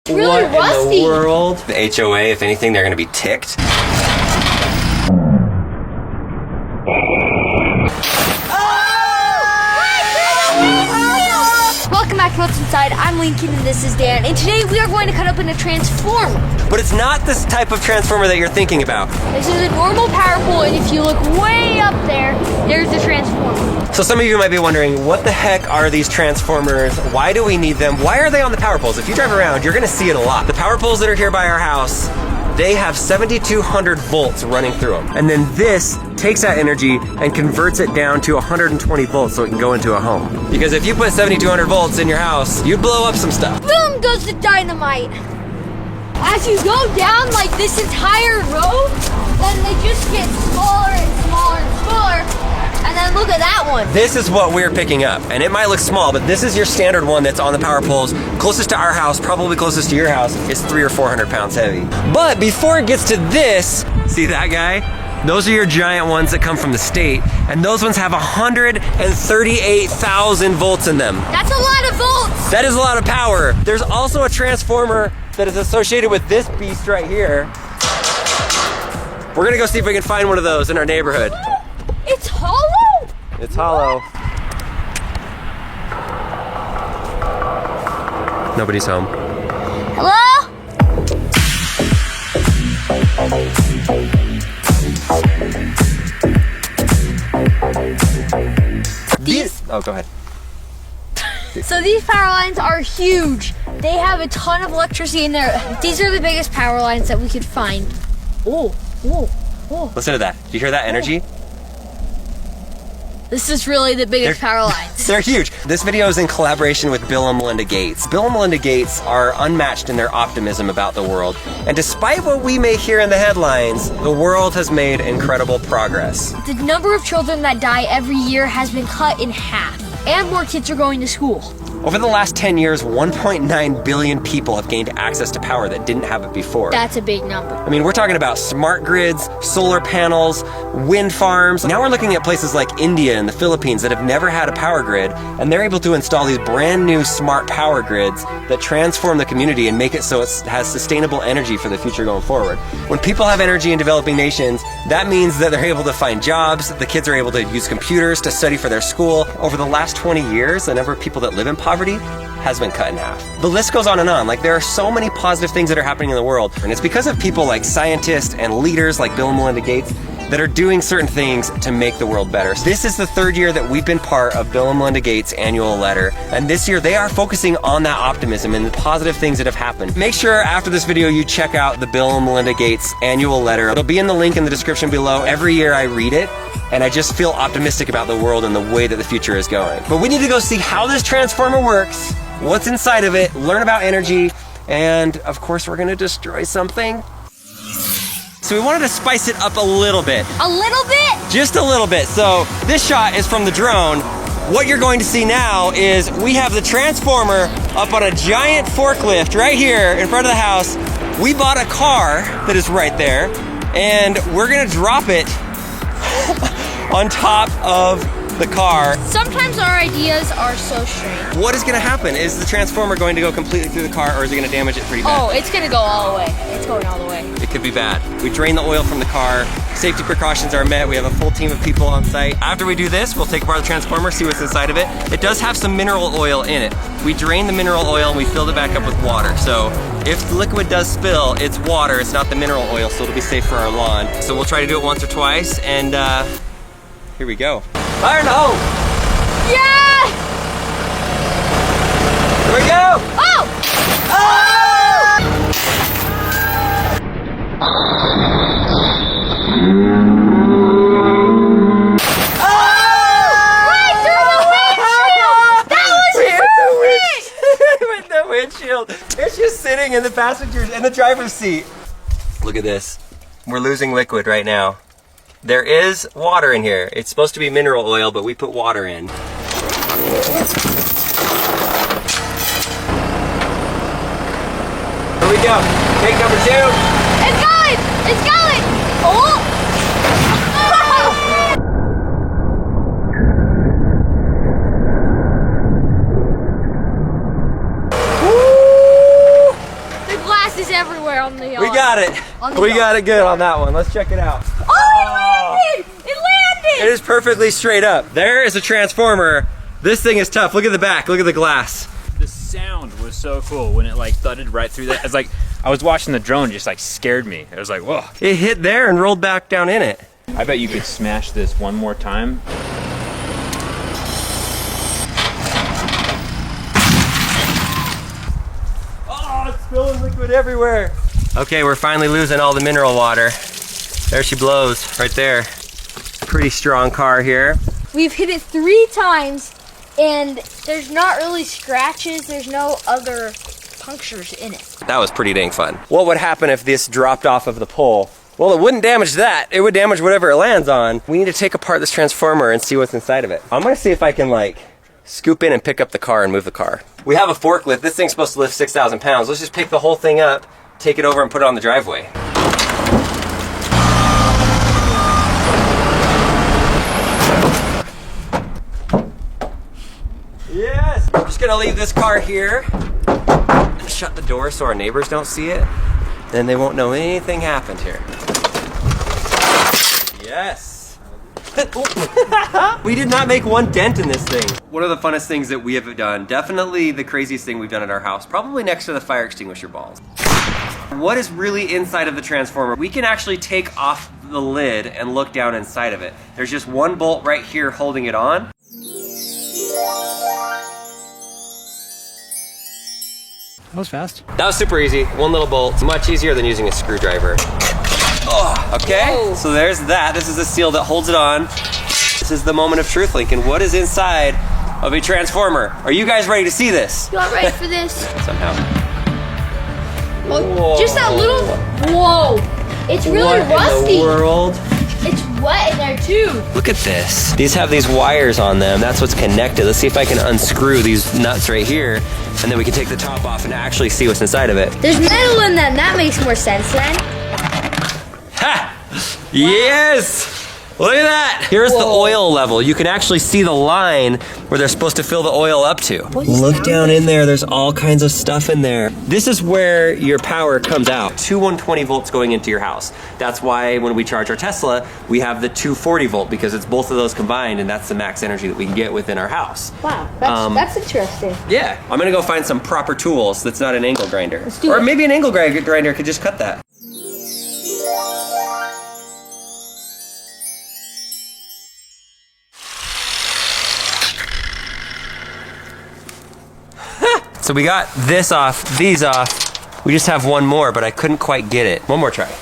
It's really rusty. In the world? The HOA, if anything, they're gonna be ticked. Welcome back to What's Inside. I'm Lincoln and this is Dan, and today we are going to cut open a transformer. But it's not this type of transformer that you're thinking about. This is a normal power pole, and if you look way up there, there's the transformer. So some of you might be wondering, what the heck are these transformers? Why do we need them? Why are they on the power poles? If you drive around, you're gonna see it a lot. The power poles that are here by our house, they have 7,200 volts running through them. And then this takes that energy and converts it down to 120 volts so it can go into a home. Because if you put 7,200 volts in your house, you'd blow up some stuff. Boom goes the dynamite. As you go down like this entire road, then they just get smaller and smaller and smaller. And then look at that one. This is what we're picking up. And it might look small, but this is your standard one that's on the power poles. Closest to our house, probably closest to your house, is 300 or 400 pounds heavy. But before it gets to this, see that guy? Those are your giant ones that come from the state. And those ones have 138,000 volts in them. That's a lot of volts. That is a lot of power. There's also a transformer that is associated with this beast right here. We're gonna go see if we can find one of those in our neighborhood. It's hollow? It's hollow. Nobody's home. Hello? Oh, go ahead. So these power lines are huge. They have a ton of electricity in there. These are the biggest power lines that we could find. Oh, whoa, whoa. Listen to that. Do you hear that energy? This is really the biggest power lines. They're huge. This video is in collaboration with Bill and Melinda Gates. Bill and Melinda Gates are unmatched in their optimism about the world. And despite what we may hear in the headlines, the world has made incredible progress. The number of children that die every year has been cut in half, and more kids are going to school. Over the last 10 years, 1.9 billion people have gained access to power that didn't have it before. That's a big number. I mean, we're talking about smart grids, solar panels, wind farms. Now we're looking at places like India and the Philippines that have never had a power grid, and they're able to install these brand new smart power grids that transform the community and make it so it has sustainable energy for the future going forward. When people have energy in developing nations, that means that they're able to find jobs, the kids are able to use computers to study for their school. Over the last 20 years, the number of people that live in poverty has been cut in half. The list goes on and on. Like, there are so many positive things that are happening in the world, and it's because of people like scientists and leaders like Bill and Melinda Gates that are doing certain things to make the world better. This is the third year that we've been part of Bill and Melinda Gates' annual letter, and this year they are focusing on that optimism and the positive things that have happened. Make sure after this video you check out the Bill and Melinda Gates annual letter. It'll be in the link in the description below. Every year I read it, and I just feel optimistic about the world and the way that the future is going. But we need to go see how this transformer works, what's inside of it, learn about energy, and of course we're gonna destroy something. So we wanted to spice it up a little bit. A little bit? Just a little bit. So this shot is from the drone. What you're going to see now is we have the transformer up on a giant forklift right here in front of the house. We bought a car that is right there, and we're gonna drop it on top of the car. Sometimes our ideas are so strange. What is going to happen? Is the transformer going to go completely through the car, or is it going to damage it pretty bad? Oh, it's gonna go all the way. It's going all the way. It could be bad. We drain the oil from the car. Safety precautions are met. We have a full team of people on site. After we do this, we'll take apart the transformer, see what's inside of it. It does have some mineral oil in it. We drain the mineral oil and we filled it back up with water. So if the liquid does spill, it's water, it's not the mineral oil, so it'll be safe for our lawn. So we'll try to do it once or twice, and here we go. Fire in the hole! Yeah! Here we go! Oh! Oh! Right through the windshield! That was perfect! With the windshield. It's just sitting in the driver's seat. Look at this. We're losing liquid right now. There is water in here. It's supposed to be mineral oil, but we put water in. Here we go. Take number 2. It's going! It's going! Oh! everywhere on the We got it. We got it good on that one. Let's check it out. Oh, it landed! It landed! It is perfectly straight up. There is a transformer. This thing is tough. Look at the back. Look at the glass. The sound was so cool when it like thudded right through that. It's like I was watching the drone, just like scared me. It was like, whoa. It hit there and rolled back down in it. I bet you could smash this one more time. Oh, it's spilling liquid everywhere. Okay, we're finally losing all the mineral water. There she blows, right there. Pretty strong car here. We've hit it 3 times, and there's not really scratches. There's no other punctures in it. That was pretty dang fun. What would happen if this dropped off of the pole? Well, it wouldn't damage that. It would damage whatever it lands on. We need to take apart this transformer and see what's inside of it. I'm gonna see if I can like scoop in and pick up the car and move the car. We have a forklift. This thing's supposed to lift 6,000 pounds. Let's just pick the whole thing up, take it over and put it on the driveway. Yes! I'm just gonna leave this car here and shut the door so our neighbors don't see it. Then they won't know anything happened here. Yes! We did not make one dent in this thing. One of the funnest things that we have done, definitely the craziest thing we've done at our house, probably next to the fire extinguisher balls. What is really inside of the transformer? We can actually take off the lid and look down inside of it. There's just one bolt right here holding it on. That was fast. That was super easy. One little bolt. Much easier than using a screwdriver. Oh, okay. Whoa. So there's that. This is the seal that holds it on. This is the moment of truth, Lincoln. What is inside of a transformer? Are you guys ready to see this? You not ready for this? Somehow. Oh, just that little. Whoa! It's really What rusty. in the world? It's wet in there too. Look at this. These have these wires on them. That's what's connected. Let's see if I can unscrew these nuts right here, and then we can take the top off and actually see what's inside of it. There's metal in them. That makes more sense then. Ha! Yes! Look at that! Here's the oil level. You can actually see the line where they're supposed to fill the oil up to. Look down in there. There's all kinds of stuff in there. This is where your power comes out. Two 120 volts going into your house. That's why when we charge our Tesla, we have the 240 volt, because it's both of those combined, and that's the max energy that we can get within our house. Wow, that's interesting. Yeah, I'm gonna go find some proper tools that's not an angle grinder. Let's do or it. maybe an angle grinder could just cut that. So we got this off, these off. We just have one more, but I couldn't quite get it. One more try.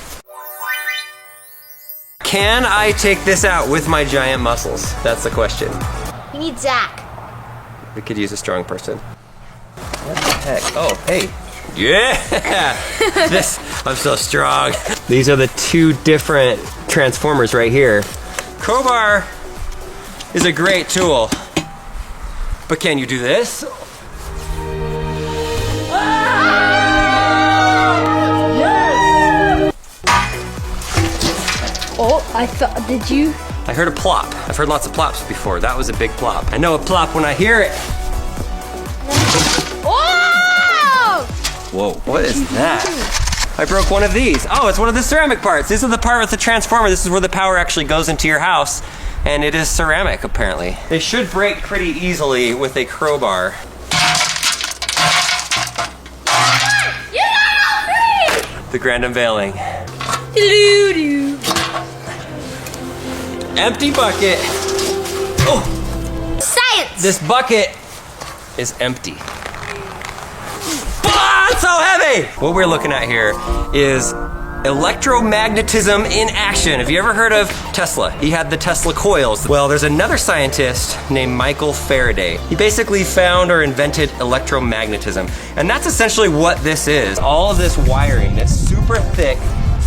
Can I take this out with my giant muscles? That's the question. We need Zach. We could use a strong person. What the heck? Oh, hey. Yeah! I'm so strong. These are the two different transformers right here. Crowbar is a great tool. But can you do this? Oh, I thought, did you? I heard a plop. I've heard lots of plops before. That was a big plop. I know a plop when I hear it. Whoa! Whoa, what is that? I broke one of these. Oh, it's one of the ceramic parts. This is the part with the transformer. This is where the power actually goes into your house. And it is ceramic, apparently. They should break pretty easily with a crowbar. The grand unveiling. Doo-doo-doo. Empty bucket. Oh, Science! this bucket is empty. Ah, it's so heavy! What we're looking at here is electromagnetism in action. Have you ever heard of Tesla? He had the Tesla coils. Well, there's another scientist named Michael Faraday. He basically found or invented electromagnetism. And that's essentially what this is. All of this wiring that's super thick,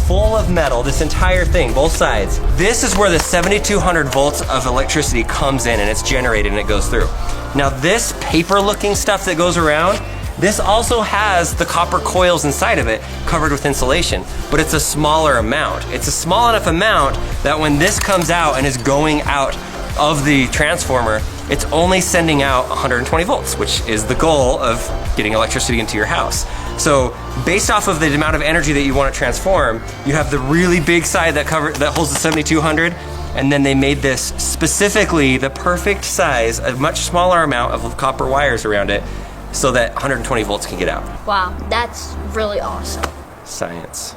full of metal, this entire thing, both sides. This is where the 7,200 volts of electricity comes in and it's generated and it goes through. Now this paper looking stuff that goes around, this also has the copper coils inside of it covered with insulation, but it's a smaller amount. It's a small enough amount that when this comes out and is going out of the transformer, it's only sending out 120 volts, which is the goal of getting electricity into your house. So based off of the amount of energy that you want to transform, you have the really big side that holds the 7200, and then they made this specifically the perfect size, a much smaller amount of copper wires around it, so that 120 volts can get out. Wow, that's really awesome. Science.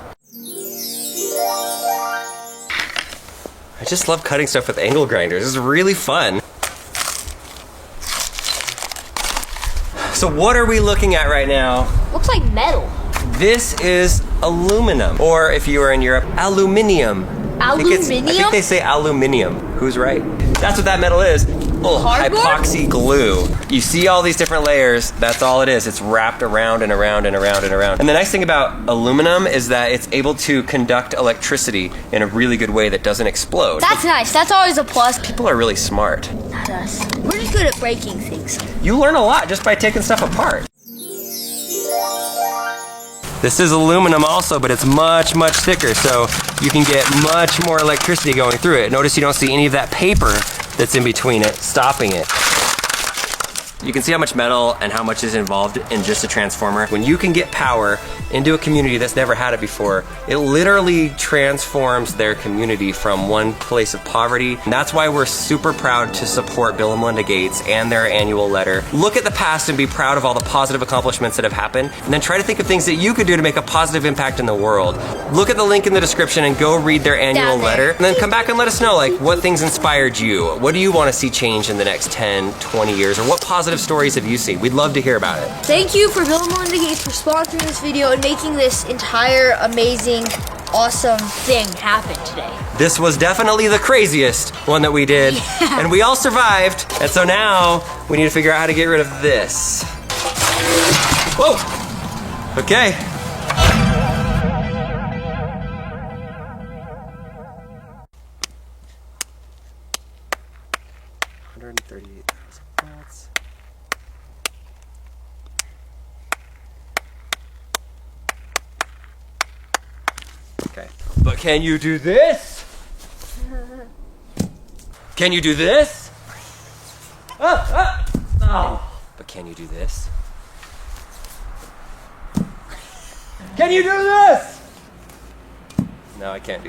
I just love cutting stuff with angle grinders. It's really fun. So what are we looking at right now? Looks like metal. This is aluminum, or if you were in Europe, aluminium. I think they say aluminium. Who's right? That's what that metal is. Oh, Cardboard? epoxy glue. You see all these different layers, that's all it is. It's wrapped around and around and around and around. And the nice thing about aluminum is that it's able to conduct electricity in a really good way that doesn't explode. That's nice. That's always a plus. People are really smart. Not us. We're just good at breaking things. You learn a lot just by taking stuff apart. This is aluminum also, but it's much, much thicker, so you can get much more electricity going through it. Notice you don't see any of that paper that's in between it, stopping it. You can see how much metal and how much is involved in just a transformer. When you can get power into a community that's never had it before, it literally transforms their community from one place of poverty. And that's why we're super proud to support Bill and Melinda Gates and their annual letter. Look at the past and be proud of all the positive accomplishments that have happened, and then try to think of things that you could do to make a positive impact in the world. Look at the link in the description and go read their annual letter, and then come back and let us know, like, what things inspired you? What do you want to see change in the next 10, 20 years? Or what positive stories have you seen? We'd love to hear about it. Thank you for Bill and Melinda Gates for sponsoring this video and making this entire amazing, awesome thing happen today. This was definitely the craziest one that we did, and we all survived. And so now we need to figure out how to get rid of this. Whoa! Okay. $138,000. Okay. But can you do this? Can you do this? Oh. But can you do this? Can you do this? No, I can't do that.